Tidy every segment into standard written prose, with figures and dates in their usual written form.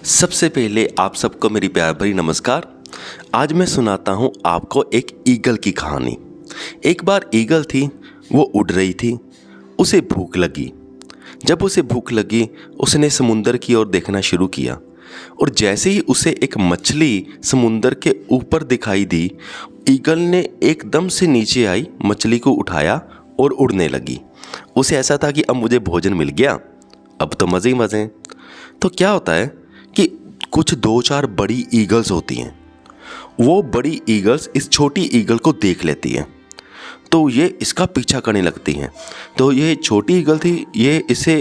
सबसे पहले आप सबको मेरी प्यार भरी नमस्कार। आज मैं सुनाता हूँ आपको एक ईगल की कहानी। एक बार ईगल थी, वो उड़ रही थी। उसे भूख लगी। जब उसे भूख लगी उसने समुंदर की ओर देखना शुरू किया और जैसे ही उसे एक मछली समुंदर के ऊपर दिखाई दी, ईगल ने एकदम से नीचे आई, मछली को उठाया और उड़ने लगी। उसे ऐसा था कि अब मुझे भोजन मिल गया, अब तो मज़े ही मज़े हैं। तो क्या होता है कि कुछ 2-4 बड़ी ईगल्स होती हैं। वो बड़ी ईगल्स इस छोटी ईगल को देख लेती हैं, तो ये इसका पीछा करने लगती हैं। तो ये छोटी ईगल थी, ये इसे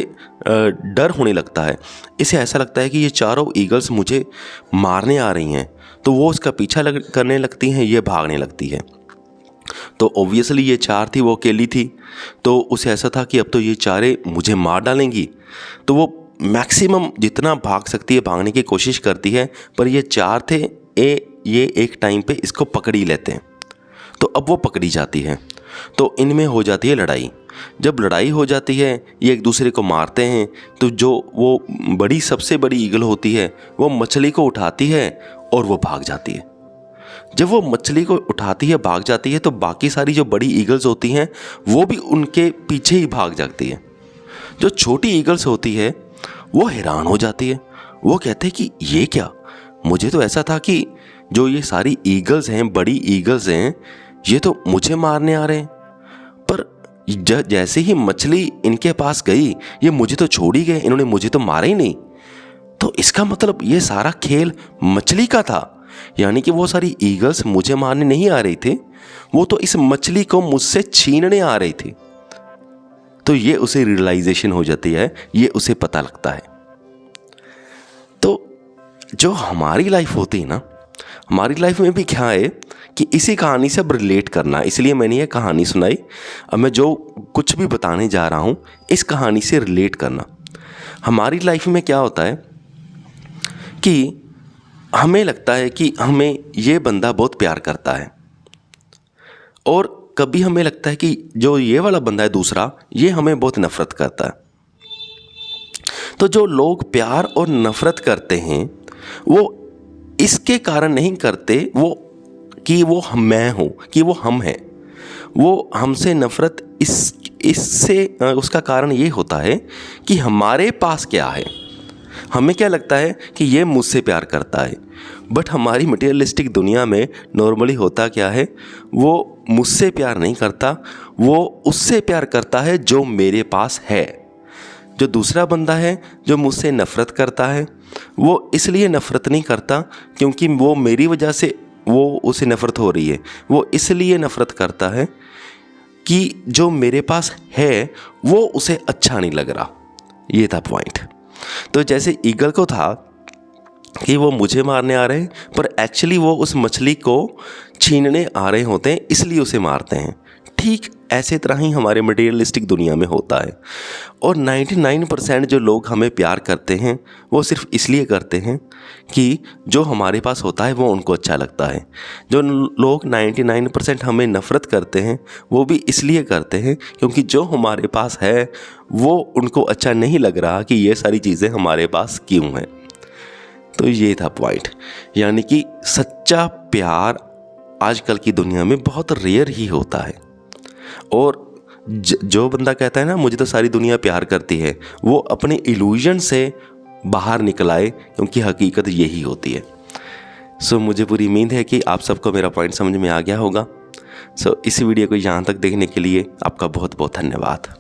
डर होने लगता है। इसे ऐसा लगता है कि ये चारों ईगल्स मुझे मारने आ रही हैं, तो वो इसका पीछा करने लगती हैं, ये भागने लगती है। तो ऑब्वियसली ये 4 थी, वो अकेली थी। तो उसे ऐसा था कि अब तो ये चारे मुझे मार डालेंगी। तो वो मैक्सिमम जितना भाग सकती है भागने की कोशिश करती है, पर ये 4 थे, ये एक टाइम पे इसको पकड़ ही लेते हैं। तो अब वो पकड़ी जाती है, तो इनमें हो जाती है लड़ाई। जब लड़ाई हो जाती है, ये एक दूसरे को मारते हैं। तो जो वो सबसे बड़ी ईगल होती है, वो मछली को उठाती है और वो भाग जाती है। जब वो मछली को उठाती है, भाग जाती है, तो बाकी सारी जो बड़ी ईगल्स होती हैं वो भी उनके पीछे ही भाग जाती है। जो छोटी ईगल्स होती है वो हैरान हो जाती है। वो कहते हैं कि ये क्या, मुझे तो ऐसा था कि जो ये सारी ईगल्स हैं, बड़ी ईगल्स हैं, ये तो मुझे मारने आ रहे हैं, पर जैसे ही मछली इनके पास गई, ये मुझे तो छोड़ ही गए, इन्होंने मुझे तो मारा ही नहीं। तो इसका मतलब ये सारा खेल मछली का था, यानी कि वो सारी ईगल्स मुझे मारने नहीं आ रही थी, वो तो इस मछली को मुझसे छीनने आ रही थी। तो ये उसे रियलाइजेशन हो जाती है, ये उसे पता लगता है। तो जो हमारी लाइफ होती है ना, हमारी लाइफ में भी क्या है कि इसी कहानी से अब रिलेट करना, इसलिए मैंने ये कहानी सुनाई। अब मैं जो कुछ भी बताने जा रहा हूँ, इस कहानी से रिलेट करना। हमारी लाइफ में क्या होता है कि हमें लगता है कि हमें ये बंदा बहुत प्यार करता है, और कभी हमें लगता है कि जो ये वाला बंदा है दूसरा, ये हमें बहुत नफ़रत करता है। तो जो लोग प्यार और नफ़रत करते हैं वो इसके कारण नहीं करते, वो कि वो मैं हूँ, कि वो हम हैं। वो हमसे नफ़रत इससे उसका कारण ये होता है कि हमारे पास क्या है। हमें क्या लगता है कि ये मुझसे प्यार करता है, बट हमारी मटेरियलिस्टिक दुनिया में नॉर्मली होता क्या है, वो मुझसे प्यार नहीं करता, वो उससे प्यार करता है जो मेरे पास है। जो दूसरा बंदा है जो मुझसे नफ़रत करता है, वो इसलिए नफ़रत नहीं करता क्योंकि वो मेरी वजह से वो उसे नफ़रत हो रही है, वो इसलिए नफ़रत करता है कि जो मेरे पास है वो उसे अच्छा नहीं लग रहा। ये था पॉइंट। तो जैसे ईगल को था कि वो मुझे मारने आ रहे हैं, पर एक्चुअली वो उस मछली को छीनने आ रहे होते हैं, इसलिए उसे मारते हैं। ठीक ऐसे तरह ही हमारे मटेरियलिस्टिक दुनिया में होता है। और 99% जो लोग हमें प्यार करते हैं वो सिर्फ इसलिए करते हैं कि जो हमारे पास होता है वो उनको अच्छा लगता है। जो लोग 99% हमें नफ़रत करते हैं वो भी इसलिए करते हैं क्योंकि जो हमारे पास है वो उनको अच्छा नहीं लग रहा कि ये सारी चीज़ें हमारे पास क्यों हैं। तो ये था पॉइंट। यानी कि सच्चा प्यार आजकल की दुनिया में बहुत रेयर ही होता है। और जो बंदा कहता है ना मुझे तो सारी दुनिया प्यार करती है, वो अपने इल्यूजन से बाहर निकल आए, क्योंकि हकीकत यही होती है। सो मुझे पूरी उम्मीद है कि आप सबको मेरा पॉइंट समझ में आ गया होगा। सो इस वीडियो को यहाँ तक देखने के लिए आपका बहुत बहुत धन्यवाद।